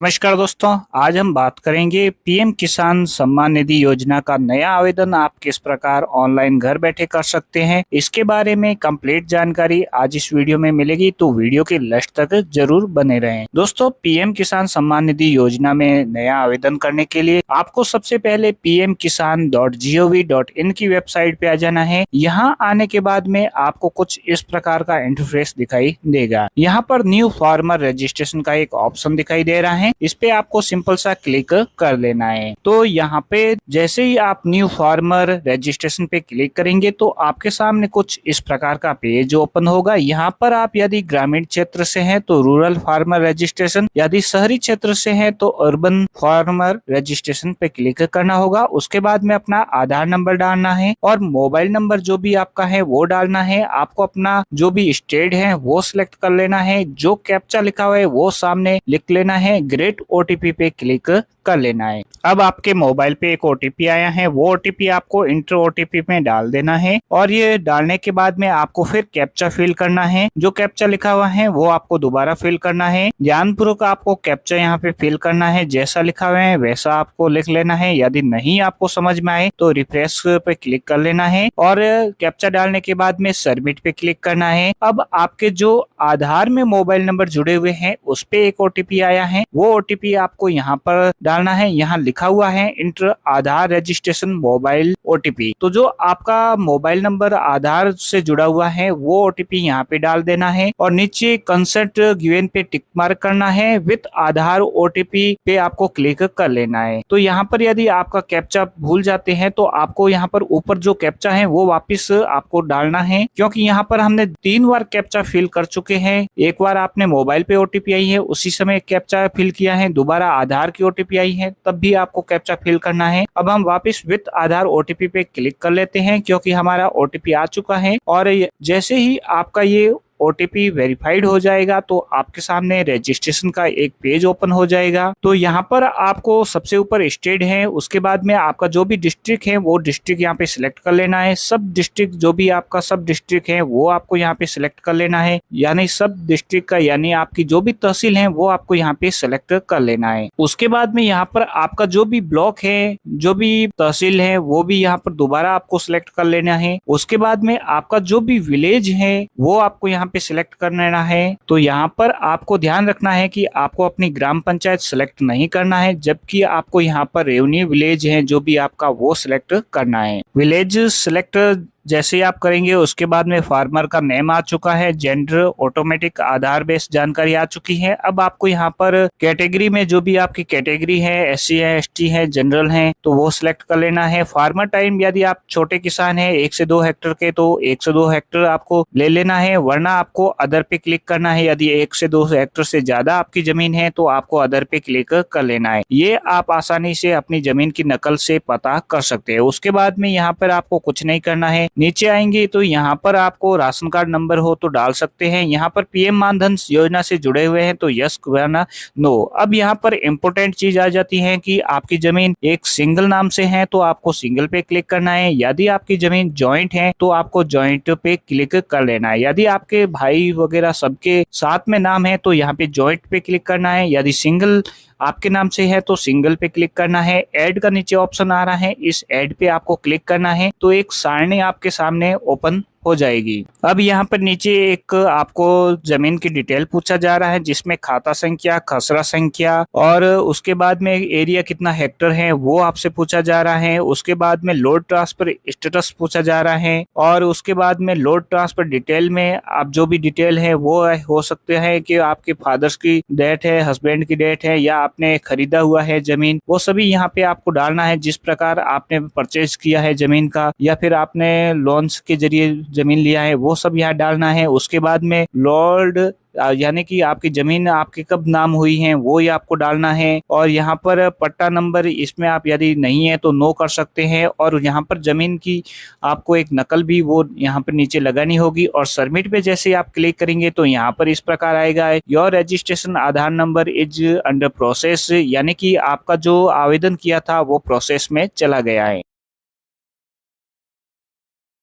नमस्कार दोस्तों, आज हम बात करेंगे पीएम किसान सम्मान निधि योजना का नया आवेदन आप किस प्रकार ऑनलाइन घर बैठे कर सकते हैं। इसके बारे में कंप्लीट जानकारी आज इस वीडियो में मिलेगी, तो वीडियो के लास्ट तक जरूर बने रहें। दोस्तों, पीएम किसान सम्मान निधि योजना में नया आवेदन करने के लिए आपको सबसे पहले pmkisan.gov.in की वेबसाइट पे आ जाना है। यहाँ आने के बाद में आपको कुछ इस प्रकार का इंटरफेस दिखाई देगा। यहाँ पर न्यू फार्मर रजिस्ट्रेशन का एक ऑप्शन दिखाई दे रहा है, इस पे आपको सिंपल सा क्लिक कर लेना है। तो यहाँ पे जैसे ही आप न्यू फार्मर रजिस्ट्रेशन पे क्लिक करेंगे तो आपके सामने कुछ इस प्रकार का पेज ओपन होगा। यहाँ पर आप यदि ग्रामीण क्षेत्र से हैं तो रूरल फार्मर रजिस्ट्रेशन, यदि शहरी क्षेत्र से हैं तो अर्बन फार्मर रजिस्ट्रेशन पे क्लिक करना होगा। उसके बाद में अपना आधार नंबर डालना है और मोबाइल नंबर जो भी आपका है वो डालना है। आपको अपना जो भी स्टेट है वो सिलेक्ट कर लेना है। जो कैप्चा लिखा हुआ है वो सामने लिख लेना है। ग्रेट ओटीपी पे क्लिक कर लेना है। अब आपके मोबाइल पे एक ओटीपी आया है, वो ओटीपी आपको इंटर ओटीपी में डाल देना है और ये डालने के बाद में आपको फिर कैप्चा फिल करना है। जो कैप्चा लिखा हुआ है वो आपको दोबारा फिल करना है। ध्यानपूर्वक आपको कैप्चा यहाँ पे फिल करना है, जैसा लिखा हुआ है वैसा आपको लिख लेना है। यदि नहीं आपको समझ में आए तो रिफ्रेश पे क्लिक कर लेना है और कैप्चा डालने के बाद में सबमिट पे क्लिक करना है। अब आपके जो आधार में मोबाइल नंबर जुड़े हुए हैं उस पे एक ओटीपी आया है, वो ओटीपी आपको यहाँ पर डालना है। यहाँ लिखा हुआ है इंटर आधार रजिस्ट्रेशन मोबाइल ओटीपी। तो जो आपका मोबाइल नंबर आधार से जुड़ा हुआ है वो ओटीपी यहाँ पे डाल देना है और नीचे कंसेंट गिवन पे टिक मार्क करना है। विथ आधार ओटीपी पे आपको क्लिक कर लेना है। तो यहाँ पर यदि आपका कैप्चा भूल जाते हैं तो आपको यहाँ पर ऊपर जो कैप्चा है वो वापिस आपको डालना है, क्योंकि यहाँ पर हमने 3 बार कैप्चा फिल कर चुके हैं। एक बार आपने मोबाइल पे ओटीपी आई है उसी समय कैप्चा फिल किया है, दोबारा आधार की ओटीपी आई है तब भी आपको कैप्चा फिल करना है। अब हम वापस विथ आधार ओटीपी पे क्लिक कर लेते हैं, क्योंकि हमारा ओटीपी आ चुका है। और जैसे ही आपका ये ओटीपी वेरीफाइड हो जाएगा तो आपके सामने रजिस्ट्रेशन का एक पेज ओपन हो जाएगा। तो यहाँ पर आपको सबसे ऊपर स्टेट है, उसके बाद में आपका जो भी डिस्ट्रिक्ट है वो डिस्ट्रिक्ट यहाँ पे सिलेक्ट कर लेना है। सब डिस्ट्रिक्ट जो भी आपका सब डिस्ट्रिक्ट है वो आपको यहाँ पे सिलेक्ट कर लेना है, यानी सब डिस्ट्रिक्ट का यानी आपकी जो भी तहसील है वो आपको यहाँ पे सिलेक्ट कर लेना है। उसके बाद में यहाँ पर आपका जो भी ब्लॉक है, जो भी तहसील है वो भी यहाँ पर दोबारा आपको सिलेक्ट कर लेना है। उसके बाद में आपका जो भी विलेज है वो आपको यहाँ पे सिलेक्ट कर लेना है। तो यहाँ पर आपको ध्यान रखना है कि आपको अपनी ग्राम पंचायत सिलेक्ट नहीं करना है, जबकि आपको यहाँ पर रेवेन्यू विलेज है जो भी आपका वो सिलेक्ट करना है। विलेज सिलेक्ट जैसे आप करेंगे उसके बाद में फार्मर का नेम आ चुका है, जेंडर ऑटोमेटिक आधार बेस्ड जानकारी आ चुकी है। अब आपको यहाँ पर कैटेगरी में जो भी आपकी कैटेगरी है, एससी है, एसटी है, जनरल है, तो वो सिलेक्ट कर लेना है। फार्मर टाइम यदि आप छोटे किसान है 1 से 2 हेक्टर के तो 1 से 2 हेक्टर आपको ले लेना है, वरना आपको अदर पे क्लिक करना है। यदि 1 से 2 हेक्टर से ज्यादा आपकी जमीन है तो आपको अदर पे क्लिक कर लेना है। ये आप आसानी से अपनी जमीन की नकल से पता कर सकते हैं। उसके बाद में यहाँ पर आपको कुछ नहीं करना है। नीचे आएंगे तो यहाँ पर आपको राशन कार्ड नंबर हो तो डाल सकते हैं। यहाँ पर पीएम मानधन योजना से जुड़े हुए हैं तो यस वरना नो। अब यहाँ पर इम्पोर्टेंट चीज आ जाती है कि आपकी जमीन एक सिंगल नाम से है तो आपको सिंगल पे क्लिक करना है। यदि आपकी जमीन जॉइंट है तो आपको जॉइंट पे क्लिक कर लेना है। यदि आपके भाई वगैरह सबके साथ में नाम है तो यहाँ पे जॉइंट पे क्लिक करना है। यदि सिंगल आपके नाम से है तो सिंगल पे क्लिक करना है। ऐड का नीचे ऑप्शन आ रहा है, इस ऐड पे आपको क्लिक करना है तो एक सारणी आपके सामने ओपन हो जाएगी। अब यहाँ पर नीचे एक आपको जमीन की डिटेल पूछा जा रहा है, जिसमें खाता संख्या, खसरा संख्या और उसके बाद में एरिया कितना हेक्टर है वो आपसे पूछा जा रहा है। उसके बाद में लोड ट्रांसफर स्टेटस पूछा जा रहा है और उसके बाद में लोड ट्रांसफर डिटेल में आप जो भी डिटेल है वो हो सकते हैं कि आपके फादर्स की डेट है, हस्बैंड की डेट है या आपने खरीदा हुआ है जमीन, वो सभी यहाँ पे आपको डालना है। जिस प्रकार आपने परचेज किया है जमीन का या फिर आपने लोन्स के जरिए जमीन लिया है वो सब यहाँ डालना है। उसके बाद में लॉर्ड यानी कि आपकी जमीन आपके कब नाम हुई है वो ही आपको डालना है। और यहाँ पर पट्टा नंबर इसमें आप यदि नहीं है तो नो कर सकते हैं। और यहाँ पर जमीन की आपको एक नकल भी वो यहाँ पर नीचे लगानी होगी। और सबमिट पे जैसे आप क्लिक करेंगे तो यहाँ पर इस प्रकार आएगा, your registration Aadhaar number is under process, यानी कि आपका जो आवेदन किया था वो प्रोसेस में चला गया है।